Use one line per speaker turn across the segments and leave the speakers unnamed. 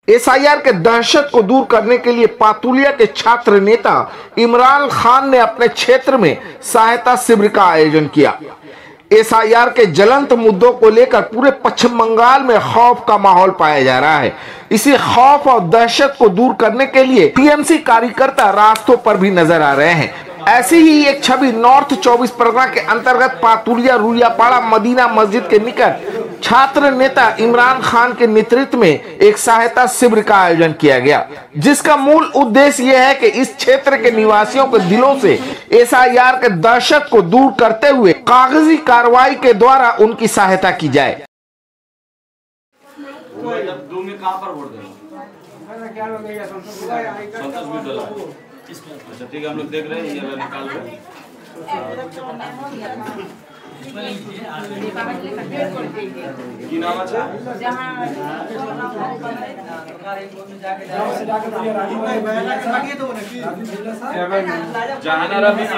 SIR के दहशत को दूर करने के लिए पातुलिया के छात्र नेता इमरान खान ने अपने क्षेत्र में सहायता शिविर का आयोजन किया। एसआईआर के ज्वलंत मुद्दों को लेकर पूरे पश्चिम बंगाल में खौफ का माहौल पाया जा रहा है। इसी खौफ और दहशत को दूर करने के लिए टीएमसी कार्यकर्ता रास्तों पर भी नजर आ रहे हैं। ऐसी ही एक छवि नॉर्थ 24 परगना के अंतर्गत पातुलिया रुलियापाड़ा मदीना मस्जिद के निकट छात्र नेता इमरान खान के नेतृत्व में एक सहायता शिविर का आयोजन किया गया, जिसका मूल उद्देश्य यह है कि इस क्षेत्र के निवासियों के दिलों से एसआईआर के दहशत को दूर करते हुए कागजी कार्रवाई के द्वारा उनकी सहायता की जाए।
अच्छा ठीक है, हम लोग देख रहे हैं, ये निकाल रहे हैं। की नाम আছে জাহানারা বিবি।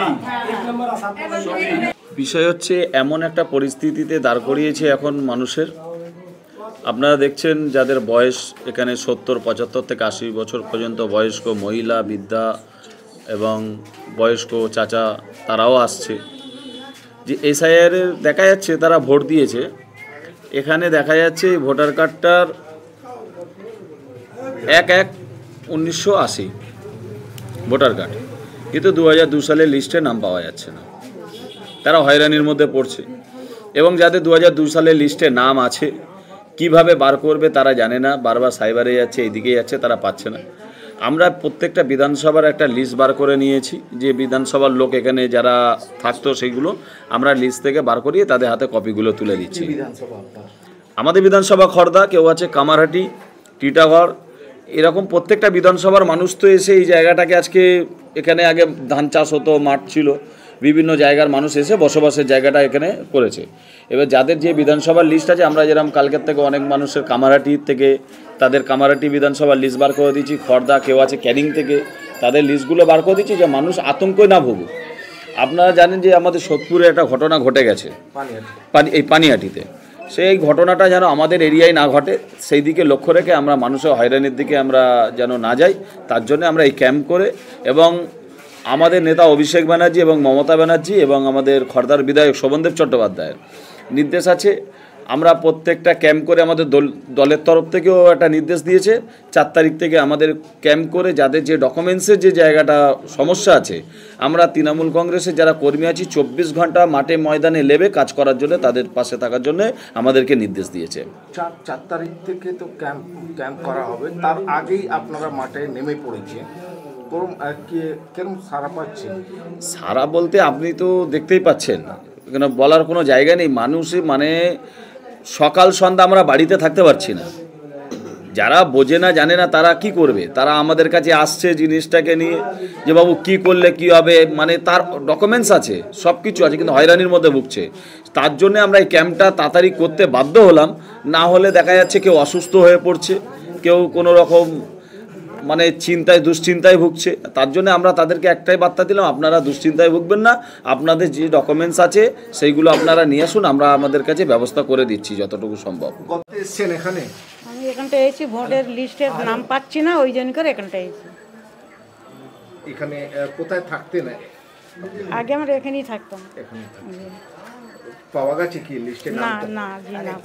বিষয় হচ্ছে এমন একটা পরিস্থিতিতে দাঁড় করিয়েছে এখন মানুষের। আপনারা দেখছেন যাদের বয়স এখানে 70, 75 থেকে 80 বছর পর্যন্ত বয়স্ক মহিলা, বৃদ্ধা এবং বয়স্ক চাচা তারাও আসছে। যে এসআইআর দেখা যাচ্ছে তারা ভোট দিয়েছে, এখানে দেখা যাচ্ছে ভোটার কার্ডটার 1/1/1980 ভোটার কার্ড, কিন্তু 2002 সালের লিস্টে নাম পাওয়া যাচ্ছে না। তারা হয়রানির মধ্যে পড়ছে এবং যাদের 2002 সালের লিস্টে নাম আছে কিভাবে বার করবে তারা জানে না, বারবার সাইবারে যাচ্ছে, এইদিকে যাচ্ছে, তারা পাচ্ছে না। আমরা প্রত্যেকটা বিধানসভার একটা লিস্ট বার করে নিয়েছি, যে বিধানসভার লোক এখানে যারা থাকতো সেইগুলো আমরা লিস্ট থেকে বার করিয়ে তাদের হাতে কপিগুলো তুলে দিচ্ছি। আমাদের বিধানসভা খড়দা, কেউ আছে কামারহাটি, টিটাগড়, এরকম প্রত্যেকটা বিধানসভার মানুষ তো এসে এই জায়গাটাকে আজকে, এখানে আগে ধান চাষ হতো, মাঠ ছিল, বিভিন্ন জায়গার মানুষ এসে বসবাসের জায়গাটা এখানে করেছে। এবার যাদের যে বিধানসভার লিস্ট আছে, আমরা যেরকম কালকের থেকে অনেক মানুষের কামারহাটির থেকে তাদের কামারহাটি বিধানসভার লিস্ট বার করে দিচ্ছি, খড়দা, কেউ আছে ক্যানিং থেকে, তাদের লিস্টগুলো বার করে দিচ্ছি যে মানুষ আতঙ্কে না ভুগুক। আপনারা জানেন যে আমাদের সোদপুরে একটা ঘটনা ঘটে গেছে এই পানিহাটিতে, সেই ঘটনাটা যেন আমাদের এরিয়ায় না ঘটে সেই দিকে লক্ষ্য রেখে আমরা মানুষের হয়রানির দিকে আমরা যেন না যাই, তার জন্য আমরা এই ক্যাম্প করে, এবং আমাদের নেতা অভিষেক ব্যানার্জি এবং মমতা ব্যানার্জি এবং আমাদের খড়দার বিধায়ক শোভনদেব চট্টোপাধ্যায়ের নির্দেশ আছে, আমরা প্রত্যেকটা ক্যাম্প করে, আমাদের দলের তরফ থেকেও একটা নির্দেশ দিয়েছে 4 তারিখ থেকে আমাদের ক্যাম্প করে যাদের যে ডকুমেন্টসের যে জায়গাটা সমস্যা আছে, আমরা তৃণমূল কংগ্রেসের যারা কর্মী আছি 24 ঘন্টা মাঠে ময়দানে লেবে কাজ করার জন্য, তাদের পাশে থাকার জন্য আমাদেরকে নির্দেশ দিয়েছে।
4 তারিখ থেকে তো ক্যাম্প করা হবে, তার আগেই আপনারা মাঠে নেমে পড়েছে, কেরম সারা পাচ্ছে?
সারা বলতে আপনি তো দেখতেই পাচ্ছেন, এখানে বলার কোনো জায়গা নেই। মানুষই মানে সকাল সন্ধ্যা আমরা বাড়িতে থাকতে পারছি না। যারা বোঝে না, জানে না, তারা কি করবে? তারা আমাদের কাছে আসছে জিনিসটাকে নিয়ে যে বাবু কি করলে কি হবে, মানে তার ডকুমেন্টস আছে, সব কিছু আছে, কিন্তু হয়রানির মধ্যে ভুগছে। তার জন্য আমরা এই ক্যাম্পটা তাড়াতাড়ি করতে বাধ্য হলাম, না হলে দেখা যাচ্ছে কেউ অসুস্থ হয়ে পড়ছে, কেউ কোনো রকম মানে দুশ্চিন্তায় ভুগছে। তার জন্য আমরা তাদেরকে একটাই বার্তা দিলাম, আপনারা দুশ্চিন্তায় ভুগবেন না, আপনাদের যে ডকুমেন্টস আছে সেইগুলো আপনারা নিয়ে আসুন, আমরা আমাদের কাছে ব্যবস্থা করে দিচ্ছি যতটুকু সম্ভব।
এখানে
আমি এখানটা এসেছি, ভোটের লিস্টের নাম পাচ্ছি না, ওই জন্য করে এখানটা এসেছি।
এখানে কোথায় থাকতে না?
আগে আমরা এখানেই থাকতাম।
পাওয়া গেছে কি লিস্টে?
না না না,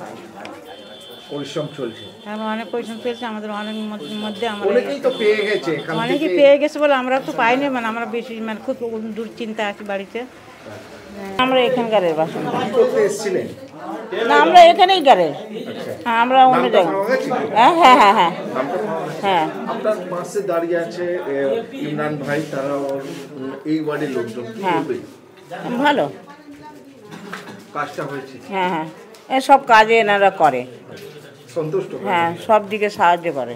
পরিশ্রম চলছে,
অনেক পরিশ্রম চলছে আমাদের, অনেক মধ্যে
অনেকেই তো পেয়ে গেছে,
অনেকেই পেয়ে গেছে বলে আমরা তো পাইনি, মানে আমরা বেশি মানে খুব দুশ্চিন্তা আছি বাড়িতে। আমরা এখানকার বাসিন্দা।
করতে এসেছিলেন?
না, আমরা এখানেই গারের। হ্যাঁ, আমরা অন্য জায়গায়। হ্যাঁ হ্যাঁ হ্যাঁ হ্যাঁ হ্যাঁ।
আপনার পাশে দাঁড়িয়ে আছে ইমরান ভাই, তারা এই ওয়ার্ডের লোকজন,
ভালো
কাজটা হয়েছে।
হ্যাঁ হ্যাঁ, সব কাজে এনারা করে,
সন্তুষ্ট?
হ্যাঁ, সব দিকে সাহায্য করে।